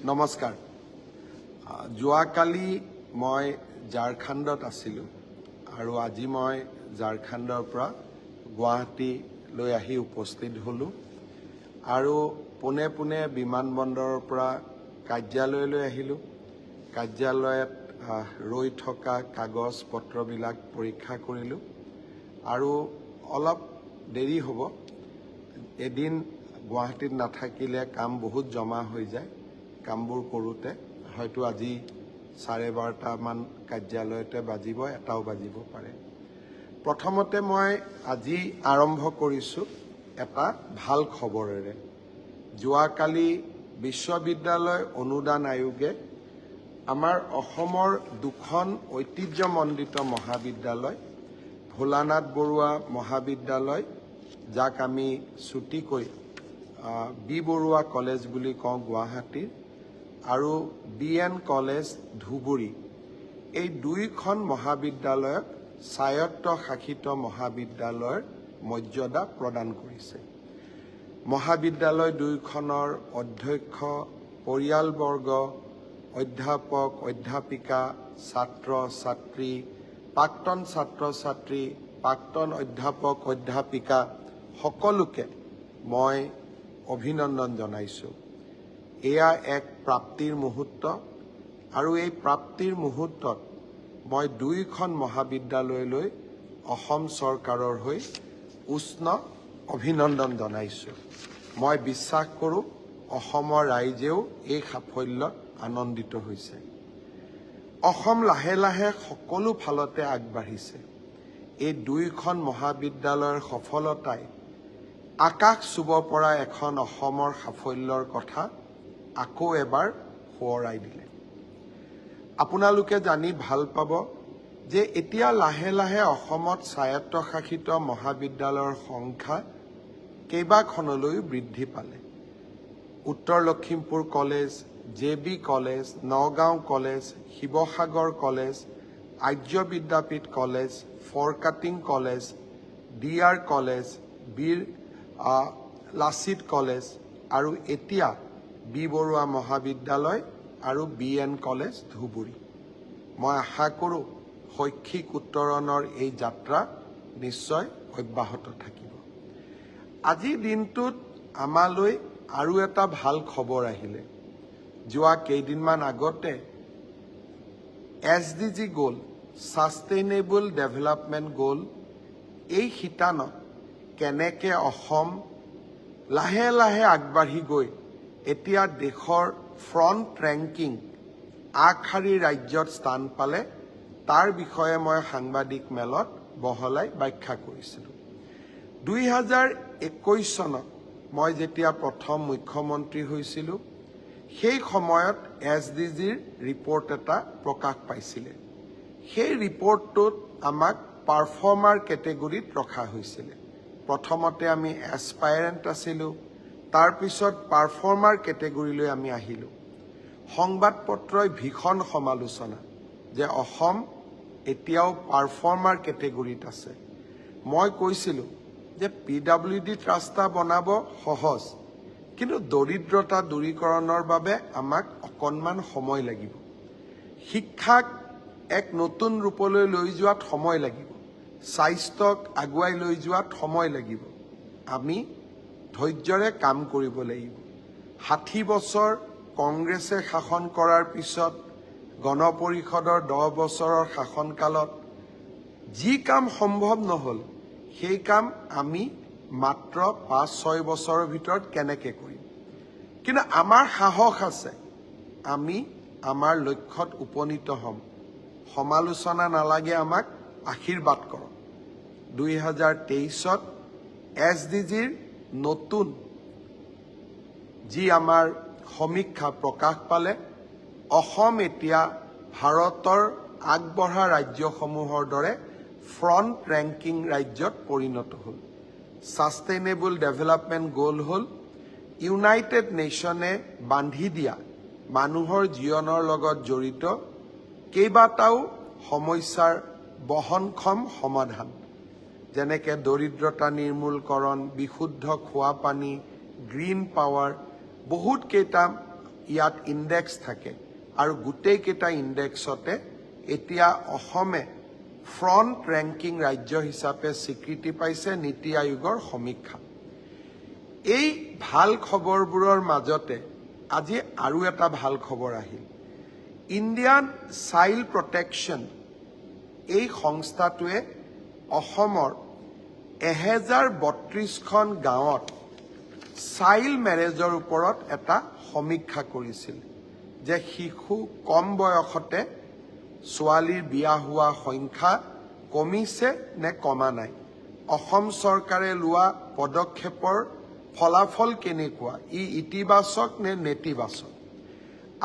নমস্কাৰ। যোৱাকালি মই ঝাৰখণ্ডত আছিলোঁ আৰু আজি মই ঝাৰখণ্ডৰ পৰা গুৱাহাটীলৈ আহি উপস্থিত হ'লোঁ আৰু পোনে পোনে বিমানবন্দৰৰ পৰা কাৰ্যালয়লৈ আহিলোঁ। কাৰ্যালয়ত ৰৈ থকা কাগজ পত্ৰবিলাক পৰীক্ষা কৰিলোঁ আৰু অলপ দেৰি হ'ব। এদিন গুৱাহাটীত নাথাকিলে কাম বহুত জমা হৈ যায়। কামবোৰ কৰোঁতে হয়তো আজি 12:30মান কাৰ্যালয়তে বাজিব, এটাও বাজিব পাৰে। প্ৰথমতে মই আজি আৰম্ভ কৰিছোঁ এটা ভাল খবৰেৰে। যোৱাকালি বিশ্ববিদ্যালয় অনুদান আয়োগে আমাৰ অসমৰ দুখন ঐতিহ্যমণ্ডিত মহাবিদ্যালয়, ভোলানাথ বৰুৱা মহাবিদ্যালয়, যাক আমি ছুটিকৈ বি বৰুৱা কলেজ বুলি কওঁ গুৱাহাটীৰ, আৰু BN কলেজ ধুবুৰী, এই দুইখন মহাবিদ্যালয়ক স্বায়ত্তশাসিত মহাবিদ্যালয়ৰ মৰ্যাদা প্ৰদান কৰিছে। মহাবিদ্যালয় দুইখনৰ অধ্যক্ষ, পৰিয়ালবৰ্গ, অধ্যাপক, অধ্যাপিকা, ছাত্ৰ ছাত্ৰী, প্ৰাক্তন ছাত্ৰ ছাত্ৰী, প্ৰাক্তন অধ্যাপক, অধ্যাপিকা সকলোকে মই অভিনন্দন জনাইছোঁ। এয়া এক প্ৰাপ্তিৰ মুহূৰ্ত আৰু এই প্ৰাপ্তিৰ মুহূৰ্তত মই দুইখন মহাবিদ্যালয়লৈ অসম চৰকাৰৰ হৈ উষ্ণ অভিনন্দন জনাইছোঁ। মই বিশ্বাস কৰোঁ অসমৰ ৰাইজেও এই সাফল্যত আনন্দিত হৈছে। অসম লাহে লাহে সকলো ফালতে আগবাঢ়িছে। এই দুইখন মহাবিদ্যালয়ৰ সফলতাই আকাশ চুব পৰা এখন অসমৰ সাফল্যৰ কথা আকৌ এবাৰ সোঁৱৰাই দিলে। আপোনালোকে জানি ভাল পাব যে এতিয়া লাহে লাহে অসমত স্বায়ত্তশাসিত মহাবিদ্যালয়ৰ সংখ্যা কেইবাখনলৈও বৃদ্ধি পালে। Uttar Lakhimpur college, JB college, Nagaon college, Sivasagar college, Arya Vidyapeeth college, Furkating college, DR college, Bir Lachit college আৰু এতিয়া বি বৰুৱা মহাবিদ্যালয় আৰু BN কলেজ ধুবুৰী। মই আশা কৰোঁ শৈক্ষিক উত্তৰণৰ এই যাত্ৰা নিশ্চয় অব্যাহত থাকিব। আজিৰ দিনটোত আমালৈ আৰু এটা ভাল খবৰ আহিলে। যোৱা কেইদিনমান আগতে SDG গ'ল, ছাষ্টেইনেবল ডেভেলপমেণ্ট গ'ল, এই শিতানত কেনেকৈ অসম লাহে লাহে আগবাঢ়ি গৈ এতিয়া দেশৰ ফ্ৰণ্ট ৰেংকিং আগশাৰীৰ ৰাজ্যত স্থান পালে, তাৰ বিষয়ে মই সাংবাদিক মেলত বহলাই ব্যাখ্যা কৰিছিলোঁ। 2021 চনত মই যেতিয়া প্ৰথম মুখ্যমন্ত্ৰী হৈছিলোঁ, সেই সময়ত SDGৰ ৰিপৰ্ট এটা প্ৰকাশ পাইছিলে। সেই ৰিপৰ্টটোত আমাক পাৰফৰ্মাৰ কেটেগৰীত ৰখা হৈছিলে। প্ৰথমতে আমি এছপাইৰেণ্ট আছিলোঁ, তাৰপিছত পাৰফৰ্মাৰ কেটেগৰীলৈ আমি আহিলোঁ। সংবাদ পত্ৰই ভীষণ সমালোচনা যে অসম এতিয়াও পাৰফৰ্মাৰ কেটেগৰীত আছে। মই কৈছিলোঁ যে PWDত ৰাস্তা বনাব সহজ, কিন্তু দৰিদ্ৰতা দূৰীকৰণৰ বাবে আমাক অকণমান সময় লাগিব। শিক্ষাক এক নতুন ৰূপলৈ লৈ যোৱাত সময় লাগিব। স্বাস্থ্যক আগুৱাই লৈ যোৱাত সময় লাগিব। আমি ধৈৰ্যৰে কাম কৰিব লাগিব। 60 বছৰ কংগ্ৰেছে শাসন কৰাৰ পিছত গণপৰিষদৰ 10 বছৰৰ শাসনকালত যি কাম সম্ভৱ নহ'ল, সেই কাম আমি মাত্ৰ 5-6 বছৰৰ ভিতৰত কেনেকৈ কৰিম। কিন্তু আমাৰ সাহস আছে, আমি আমাৰ লক্ষ্যত উপনীত হ'ম। সমালোচনা নালাগে, আমাক আশীৰ্বাদ কৰক। 2023ত SDGৰ নতুন যি আমাৰ সমীক্ষা প্ৰকাশ পালে, অসম এতিয়া ভাৰতৰ আগবঢ়া ৰাজ্যসমূহৰ দৰে ফ্ৰণ্ট ৰেংকিং ৰাজ্যত পৰিণত হ'ল। ছাষ্টেইনেবল ডেভেলপমেণ্ট গ'ল হ'ল ইউনাইটেড নেশ্যনে বান্ধি দিয়া মানুহৰ জীৱনৰ লগত জড়িত কেইবাটাও সমস্যাৰ বহনক্ষম সমাধান, যেনেকৈ দৰিদ্ৰতা নিৰ্মূলকৰণ, বিশুদ্ধ খোৱা পানী, গ্ৰীণ পাৱাৰ, বহুত কেইটা ইয়াত ইন্ডেক্স থাকে আৰু গোটেইকেইটা ইন্ডেক্সতে এতিয়া অসমে ফ্ৰণ্ট ৰেংকিং ৰাজ্য হিচাপে স্বীকৃতি পাইছে নীতি আয়োগৰ সমীক্ষা। এই ভাল খবৰবোৰৰ মাজতে আজি আৰু এটা ভাল খবৰ আহিল। ইণ্ডিয়ান চাইল্ড প্ৰটেকশ্যন এই সংস্থাটোৱে অসমৰ 1032খন গাঁৱত চাইল্ড মেৰেজৰ ওপৰত এটা সমীক্ষা কৰিছিল যে শিশু কম বয়সতে ছোৱালীৰ বিয়া হোৱা সংখ্যা কমিছে নে কমা নাই, অসম চৰকাৰে লোৱা পদক্ষেপৰ ফলাফল কেনেকুৱা, ই ইতিবাচক নে নেতিবাচক।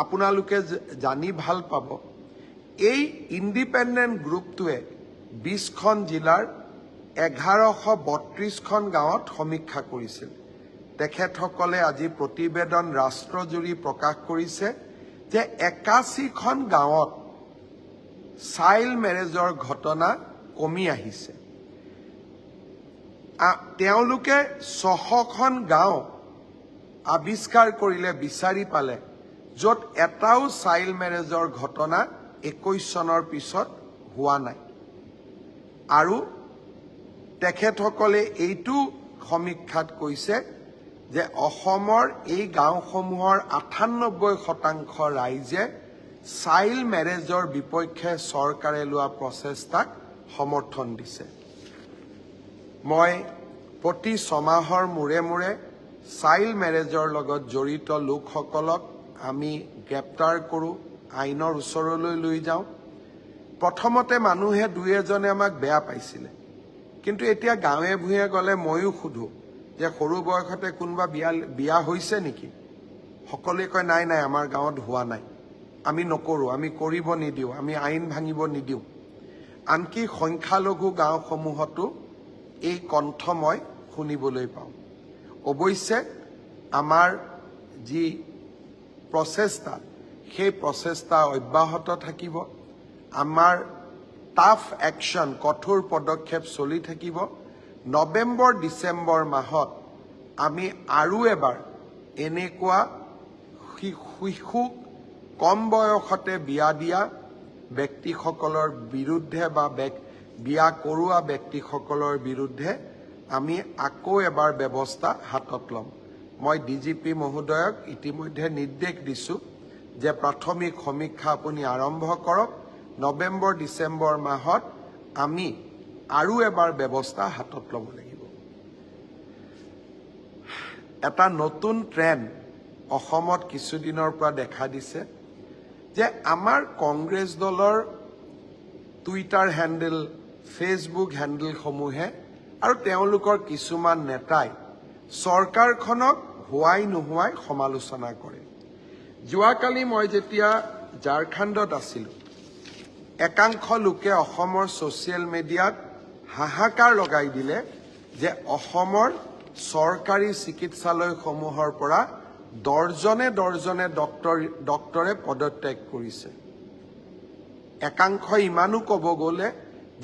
আপোনালোকে জানি ভাল পাব এই ইণ্ডিপেণ্ডেণ্ট গ্ৰুপটোৱে 20খন জিলাৰ 1132খন গাঁৱত সমীক্ষা কৰিছিল। তেখেতসকলে আজি প্ৰতিবেদন ৰাষ্ট্ৰজুৰি প্ৰকাশ কৰিছে যে 81খন গাঁৱত চাইল্ড মেৰেজৰ ঘটনা কমি আহিছে। তেওঁলোকে 600খন গাঁও আৱিষ্কাৰ কৰিলে, বিচাৰি পালে, য'ত এটাও চাইল্ড মেৰেজৰ ঘটনা 21 চনৰ পিছত হোৱা নাই। আৰু তেখেতসকলে এইটো সমীক্ষাত কৈছে যে অসমৰ এই গাঁওসমূহৰ 98% ৰাইজে চাইল্ড মেৰেজৰ বিপক্ষে চৰকাৰে লোৱা প্ৰচেষ্টাক সমৰ্থন দিছে। মই প্ৰতি 6 মাহৰ মূৰে মূৰে চাইল্ড মেৰেজৰ লগত জড়িত লোকসকলক আমি গ্ৰেপ্তাৰ কৰোঁ, আইনৰ ওচৰলৈ লৈ যাওঁ। প্ৰথমতে মানুহে দুই এজনে আমাক বেয়া পাইছিলে, কিন্তু এতিয়া গাঁৱে ভূঞে গ'লে ময়ো সোধোঁ যে সৰু বয়সতে কোনোবা বিয়া হৈছে নেকি? সকলোৱে কয় নাই নাই, আমাৰ গাঁৱত হোৱা নাই, আমি নকৰোঁ, আমি কৰিব নিদিওঁ, আমি আইন ভাঙিব নিদিওঁ। আনকি সংখ্যালঘু গাঁওসমূহতো এই কণ্ঠ মই শুনিবলৈ পাওঁ। অৱশ্যে আমাৰ যি প্ৰচেষ্টা, সেই প্ৰচেষ্টা অব্যাহত থাকিব। আমাৰ টাফ একশ্যন, কঠোৰ পদক্ষেপ চলি থাকিব। নৱেম্বৰ ডিচেম্বৰ মাহত আমি আৰু এবাৰ এনেকুৱা শিশুক কম বয়সতে বিয়া দিয়া ব্যক্তিসকলৰ বিৰুদ্ধে বা বিয়া কৰোৱা ব্যক্তিসকলৰ বিৰুদ্ধে আমি আকৌ এবাৰ ব্যৱস্থা হাতত ল'ম। মই ডিজিপি মহোদয়ক ইতিমধ্যে নিৰ্দেশ দিছোঁ যে প্ৰাথমিক সমীক্ষা আপুনি আৰম্ভ কৰক। নৱেম্বৰ ডিচেম্বৰ মাহত আমি আৰু এবাৰ ব্যৱস্থা হাতত ল'ব লাগিব। এটা নতুন ট্ৰেণ্ড অসমত কিছুদিনৰ পৰা দেখা দিছে যে আমাৰ কংগ্ৰেছ দলৰ টুইটাৰ হেণ্ডেল, ফেচবুক হেণ্ডেলসমূহে আৰু তেওঁলোকৰ কিছুমান নেতাই চৰকাৰখনক হোৱাই নোহোৱাই সমালোচনা কৰে। যোৱাকালি মই যেতিয়া ঝাৰখণ্ডত আছিলোঁ, একাংশ লোকে অসমৰ ছ'চিয়েল মিডিয়াত হাহাকাৰ লগাই দিলে যে অসমৰ চৰকাৰী চিকিৎসালয়সমূহৰ পৰা দৰ্জনে ডক্টৰে পদত্যাগ কৰিছে। একাংশই ইমানো ক'ব গ'লে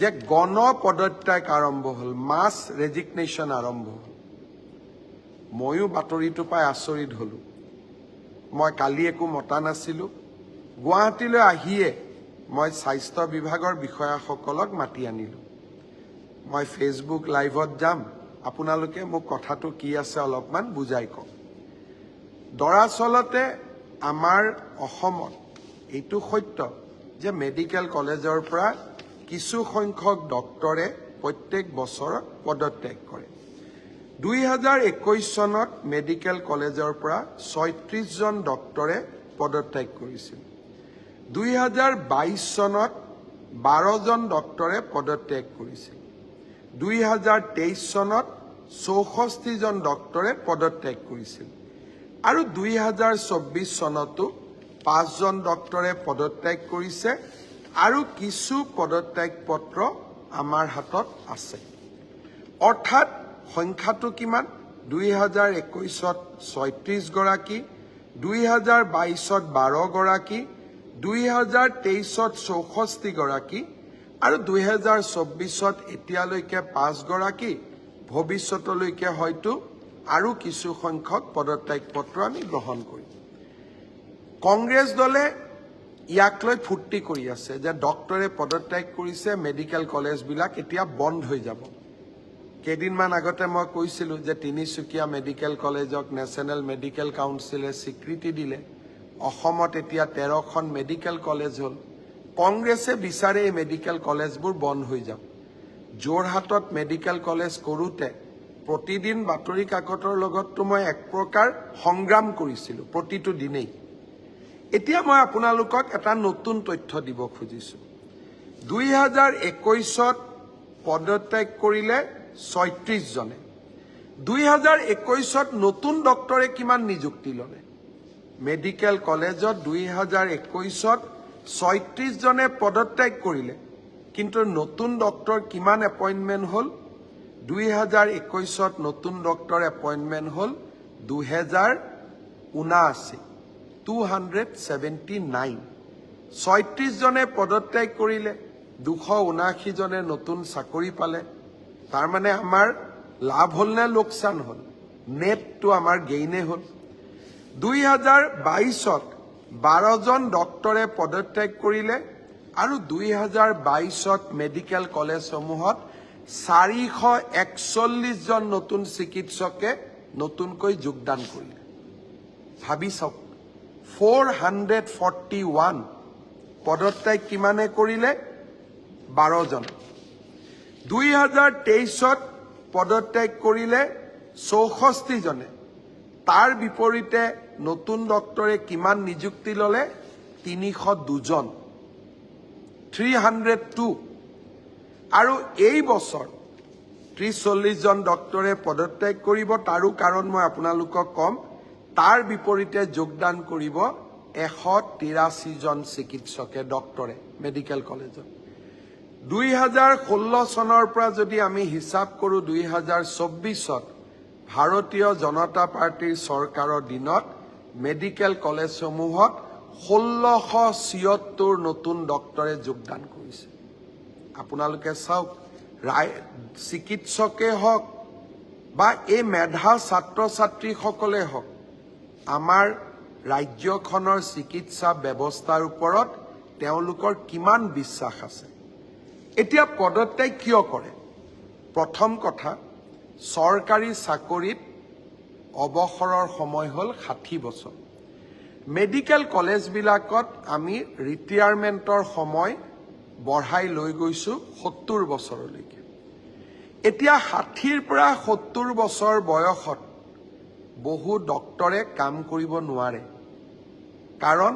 যে গণ পদত্যাগ আৰম্ভ হ'ল, মাছ ৰেজিগনেশ্যন আৰম্ভ হ'ল। ময়ো বাতৰিটো পাই আচৰিত হ'লোঁ। মই কালি একো মতা নাছিলোঁ। গুৱাহাটীলৈ আহিয়ে মই স্বাস্থ্য বিভাগৰ বিষয়াসকলক মাতি আনিলোঁ। মই ফেচবুক লাইভত যাম, আপোনালোকে মোক কথাটো কি আছে অলপমান বুজাই কওক। দৰাচলতে আমাৰ অসমত এইটো সত্য যে মেডিকেল কলেজৰ পৰা কিছু সংখ্যক ডক্টৰে প্ৰত্যেক বছৰত পদত্যাগ কৰে। 2021 চনত মেডিকেল কলেজৰ পৰা 36জন ডক্টৰে পদত্যাগ কৰিছিল। 2022 চনত 12জন ডক্টৰে পদত্যাগ কৰিছিল। 2023 চনত 64জন ডক্টৰে পদত্যাগ কৰিছিল। আৰু 2024 চনতো 5জন ডক্টৰে পদত্যাগ কৰিছে আৰু কিছু পদত্যাগ পত্ৰ আমাৰ হাতত আছে। অৰ্থাৎ সংখ্যাটো কিমান? 2021ত 36 গৰাকী, 2022ত 12 গৰাকী, 2023ত 64 গৰাকী আৰু 2024ত এতিয়ালৈকে 5 গৰাকী, ভৱিষ্যতলৈকে হয়তো আৰু কিছু সংখ্যক পদত্যাগ পত্ৰ আমি গ্ৰহণ কৰিম। কংগ্ৰেছ দলে ইয়াক লৈ ফূৰ্তি কৰি আছে যে ডক্টৰে পদত্যাগ কৰিছে, মেডিকেল কলেজবিলাক এতিয়া বন্ধ হৈ যাব। কেইদিনমান আগতে মই কৈছিলোঁ যে তিনিচুকীয়া মেডিকেল কলেজক নেশ্যনেল মেডিকেল কাউন্সিলে স্বীকৃতি দিলে। অসমত এতিয়া 13খন মেডিকেল কলেজ হ'ল। কংগ্ৰেছে বিচাৰে এই মেডিকেল কলেজবোৰ বন্ধ হৈ যাওক। যোৰহাটত মেডিকেল কলেজ কৰোঁতে প্ৰতিদিন বাতৰি কাকতৰ লগততো মই এক প্ৰকাৰ সংগ্ৰাম কৰিছিলোঁ প্ৰতিটো দিনেই। এতিয়া মই আপোনালোকক এটা নতুন তথ্য দিব খুজিছোঁ। 2021ত পদত্যাগ কৰিলে 36 জনে। 2021ত নতুন ডক্টৰে কিমান নিযুক্তি ল'লে? মেডিকেল কলেজত 2021ত 36 জনে পদত্যাগ কৰিলে, কিন্তু নতুন ডক্টৰ কিমান এপইণ্টমেণ্ট হ'ল? 2021ত নতুন ডক্টৰ এপইণ্টমেণ্ট হ'ল 2079, 279। 36 জনে পদত্যাগ কৰিলে, 279 জনে নতুন চাকৰি পালে। তাৰ মানে আমাৰ লাভ হ'ল নে লোকচান হ'ল? নেটটো আমাৰ গেইনে হ'ল। 2022ত 12 জন ডক্টৰে পদত্যাগ কৰিলে আৰু 2022ত মেডিকেল কলেজসমূহত 441 জন নতুন চিকিৎসকে নতুনকৈ যোগদান কৰিলে। ভাবি চাওক, 441 পদত্যাগ কিমানে কৰিলে? 12 জন। 2023ত পদত্যাগ কৰিলে 64 জনে। তাৰ বিপৰীতে নতুন ডক্টৰে কিমান নিযুক্তি ল'লে? 302 জন, 302। আৰু এই বছৰ 30-40 জন ডক্টৰে পদত্যাগ কৰিব। তাৰো কাৰণ মই আপোনালোকক ক'ম। তাৰ বিপৰীতে যোগদান কৰিব 183 জন চিকিৎসকে, ডক্টৰে মেডিকেল কলেজত। 2016 চনৰ পৰা যদি আমি হিচাপ কৰোঁ, 2024ত ভাৰতীয় জনতা পাৰ্টিৰ চৰকাৰৰ দিনত মেডিকেল কলেজসমূহত 1676 নতুন ডক্টৰে যোগদান কৰিছে। আপোনালোকে চাওক, চিকিৎসকে হওক বা এই মেধা ছাত্ৰ ছাত্ৰীসকলে হওক, আমাৰ ৰাজ্যখনৰ চিকিৎসা ব্যৱস্থাৰ ওপৰত তেওঁলোকৰ কিমান বিশ্বাস আছে। এতিয়া পদত্যাগ কিয় কৰে? প্ৰথম কথা, চৰকাৰী চাকৰিত অৱসৰৰ সময় হ'ল 60 বছৰ। মেডিকেল কলেজবিলাকত আমি ৰিটায়াৰমেণ্টৰ সময় বঢ়াই লৈ গৈছোঁ 70 বছৰলৈকে। এতিয়া 60ৰ পৰা 70 বছৰ বয়সত বহু ডক্টৰে কাম কৰিব নোৱাৰে, কাৰণ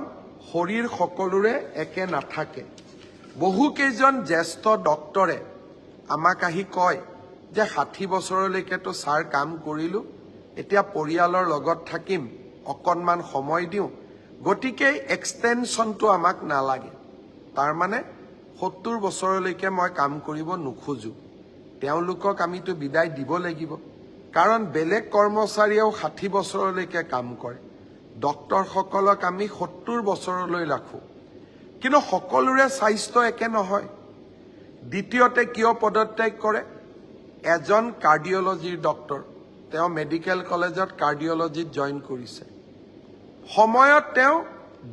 শৰীৰ সকলোৰে একে নাথাকে। বহুকেইজন জ্যেষ্ঠ ডক্টৰে আমাক আহি কয় যে 60 বছৰলৈকেতো ছাৰ কাম কৰিলোঁ, এতিয়া পৰিয়ালৰ লগত থাকিম, অকণমান সময় দিওঁ, গতিকে এক্সটেনশ্যনটো আমাক নালাগে। তাৰমানে 70 বছৰলৈকে মই কাম কৰিব নোখোজোঁ। তেওঁলোকক আমিতো বিদায় দিব লাগিব, কাৰণ বেলেগ কৰ্মচাৰীয়েও 60 বছৰলৈকে কাম কৰে। ডক্টৰসকলক আমি 70 বছৰলৈ ৰাখোঁ, কিন্তু সকলোৰে স্বাস্থ্য একে নহয়। দ্বিতীয়তে কিয় পদত্যাগ কৰে? এজন কাৰ্ডিঅলজিৰ ডক্টৰ, তেওঁ মেডিকেল কলেজত কাৰ্ডিঅলজিত জইন কৰিছে। সময়ত তেওঁ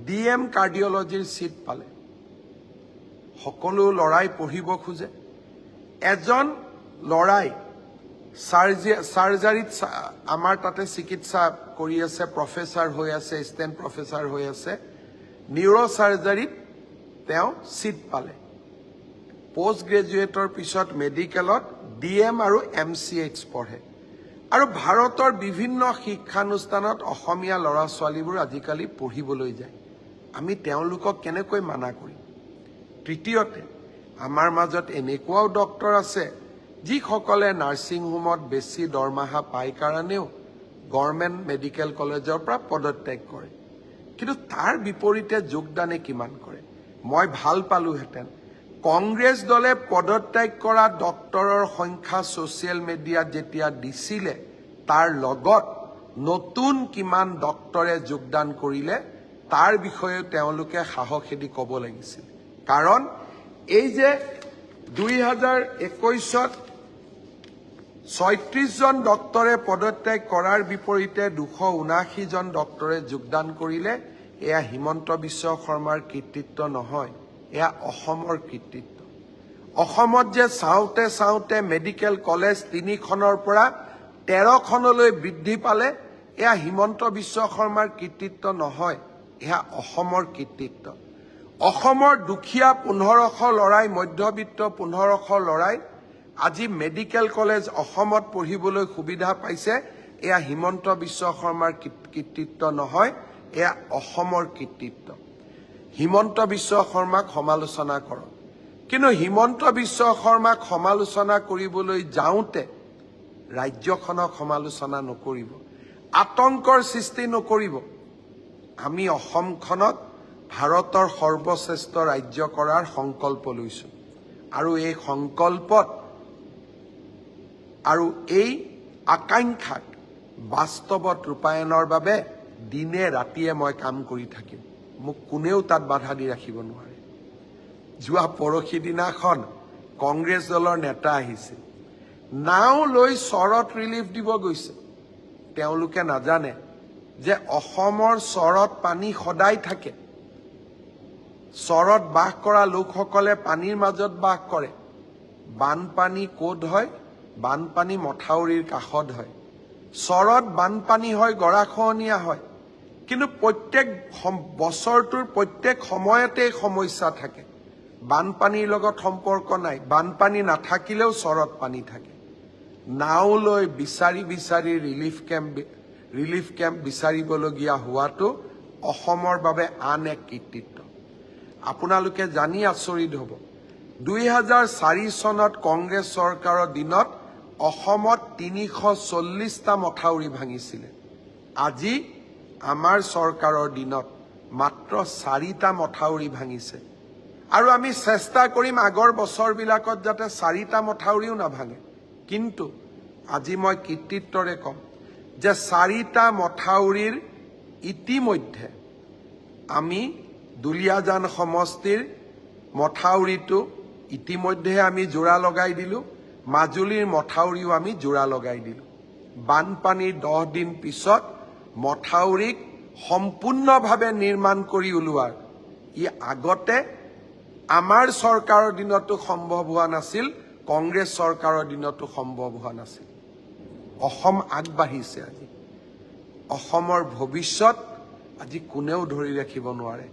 DM কাৰ্ডিঅলজিৰ ছিট পালে। সকলো ল'ৰাই পঢ়িব খোজে। এজন ল'ৰাই চাৰ্জাৰীত আমাৰ তাতে চিকিৎসা কৰি আছে, প্ৰফেচাৰ হৈ আছে, এছিষ্টেণ্ট প্ৰফেচাৰ হৈ আছে। নিউৰ' চাৰ্জাৰীত তেওঁ ছিট পালে। পোষ্ট গ্ৰেজুৱেটৰ পিছত মেডিকেলত DM আৰু MCH পঢ়ে। আৰু ভাৰতৰ বিভিন্ন শিক্ষানুষ্ঠানত অসমীয়া ল'ৰা ছোৱালীবোৰ আজিকালি পঢ়িবলৈ যায়। আমি তেওঁলোকক কেনেকৈ মানা কৰিম? তৃতীয়তে, আমাৰ মাজত এনেকুৱাও ডক্টৰ আছে যিসকলে নাৰ্ছিং হোমত বেছি দৰমহা পায় কাৰণেও গভৰ্ণমেণ্ট মেডিকেল কলেজৰ পৰা পদত্যাগ কৰে, কিন্তু তাৰ বিপৰীতে যোগদানে কিমান কৰে? মই ভাল পালোহেঁতেন কংগ্ৰেছ দলে পদত্যাগ কৰা ডক্টৰৰ সংখ্যা ছ'চিয়েল মিডিয়াত যেতিয়া দিছিলে, তাৰ লগত নতুন কিমান ডক্টৰে যোগদান কৰিলে তাৰ বিষয়ে তেওঁলোকে সাহসেদি ক'ব লাগিছিল। কাৰণ এই যে 2021ত 36 জন ডক্টৰে পদত্যাগ কৰাৰ বিপৰীতে 279 জন ডক্টৰে যোগদান কৰিলে, এয়া হিমন্ত বিশ্ব শৰ্মাৰ কৃতিত্ব নহয়, এয়া অসমৰ কৃতিত্ব। অসমত যে চাওঁতে চাওঁতে মেডিকেল কলেজ 3খনৰ পৰা 13খনলৈ বৃদ্ধি পালে, এয়া হিমন্ত বিশ্ব শৰ্মাৰ কৃতিত্ব নহয়, এয়া অসমৰ কৃতিত্ব। অসমৰ দুখীয়া 1500 ল'ৰাই, মধ্যবিত্ত 1500 ল'ৰাই আজি মেডিকেল কলেজ অসমত পঢ়িবলৈ সুবিধা পাইছে, এয়া হিমন্ত বিশ্ব শৰ্মাৰ কৃতিত্ব নহয়, এয়া অসমৰ কৃতিত্ব। হিমন্ত বিশ্ব শৰ্মাক সমালোচনা কৰক, কিন্তু হিমন্ত বিশ্ব শৰ্মাক সমালোচনা কৰিবলৈ যাওঁতে ৰাজ্যখনক সমালোচনা নকৰিব, আতংকৰ সৃষ্টি নকৰিব। আমি অসমখনক ভাৰতৰ সৰ্বশ্ৰেষ্ঠ ৰাজ্য কৰাৰ সংকল্প লৈছোঁ, আৰু এই সংকল্পত আৰু এই আকাংক্ষাক বাস্তৱত ৰূপায়ণৰ বাবে দিনে ৰাতিয়ে মই কাম কৰি থাকিম। মোক কোনেও তাত বাধা দি ৰাখিব নোৱাৰে। যোৱা পৰহি দিনাখন কংগ্ৰেছ দলৰ নেতা আহিছিল, নাও লৈ চৰত ৰিলিফ দিব গৈছে। তেওঁলোকে নাজানে যে অসমৰ চৰত পানী সদায় থাকে। চৰত বাস কৰা লোকসকলে পানীৰ মাজত বাস কৰে। বানপানী ক'ত হয়? বানপানী মথাউৰিৰ কাষত হয়। চৰত বানপানী হয়, গৰাখহনীয়া হয়, কিন্তু প্ৰত্যেক বছৰটোৰ প্ৰত্যেক সময়তে সমস্যা থাকে। বানপানীৰ লগত সম্পৰ্ক নাই, বানপানী নাথাকিলেও চৰত পানী থাকে। নাও লৈ বিচাৰি বিচাৰি ৰিলিফ কেম্প বিচাৰিবলগীয়া হোৱাটো অসমৰ বাবে আন এক কৃতিত্ব। আপোনালোকে জানি আচৰিত হ'ব, 2004 চনত কংগ্ৰেছ চৰকাৰৰ দিনত অসমত 340টা মথাউৰি ভাঙিছিলে। আজি আমাৰ চৰকাৰৰ দিনত মাত্ৰ 4টা মথাউৰি ভাঙিছে, আৰু আমি চেষ্টা কৰিম আগৰ বছৰবিলাকত যাতে 4টা মথাউৰিও নাভাঙে। কিন্তু আজি মই কৃতিত্বৰে কম যে 4টা মথাউৰিৰ ইতিমধ্যে আমি দুলীয়াজান সমষ্টিৰ মথাউৰিটো ইতিমধ্যে আমি জোৰা লগাই দিলোঁ, মাজুলীৰ মথাউৰিও আমি জোৰা লগাই দিলোঁ। বানপানীৰ 10 দিন পিছত মথাউৰিক সম্পূৰ্ণভাৱে নিৰ্মাণ কৰি ওলোৱাৰ ই আগতে আমাৰ চৰকাৰৰ দিনতো সম্ভৱ হোৱা নাছিল, কংগ্ৰেছ চৰকাৰৰ দিনতো সম্ভৱ হোৱা নাছিল। অসম আগবাঢ়িছে। আজি অসমৰ ভৱিষ্যত আজি কোনেও ধৰি ৰাখিব নোৱাৰে।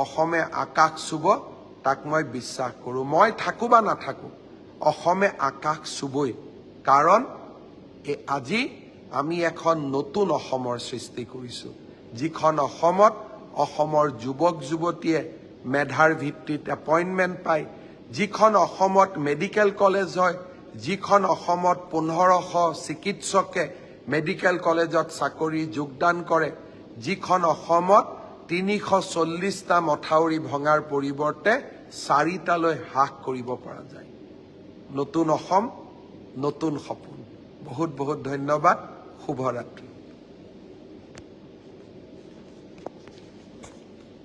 অসমে আকাশ চুব, তাক মই বিশ্বাস কৰোঁ। মই থাকোঁ বা নাথাকোঁ, অসমে আকাশ চুবই। কাৰণ আজি আমি এখন নতুন অসমৰ সৃষ্টি কৰিছোঁ, যিখন অসমত অসমৰ যুৱক যুৱতীয়ে মেধাৰ ভিত্তিত এপইণ্টমেণ্ট পায়, যিখন অসমত মেডিকেল কলেজ হয়, যিখন অসমত 1500 চিকিৎসকে মেডিকেল কলেজত চাকৰি যোগদান কৰে, যিখন অসমত 340টা মথাউৰি ভঙাৰ পৰিৱৰ্তে 4টালৈ হ্ৰাস কৰিব পৰা যায়। নতুন অসম, নতুন সপোন। বহুত বহুত ধন্যবাদ। শুভৰাত্ৰি।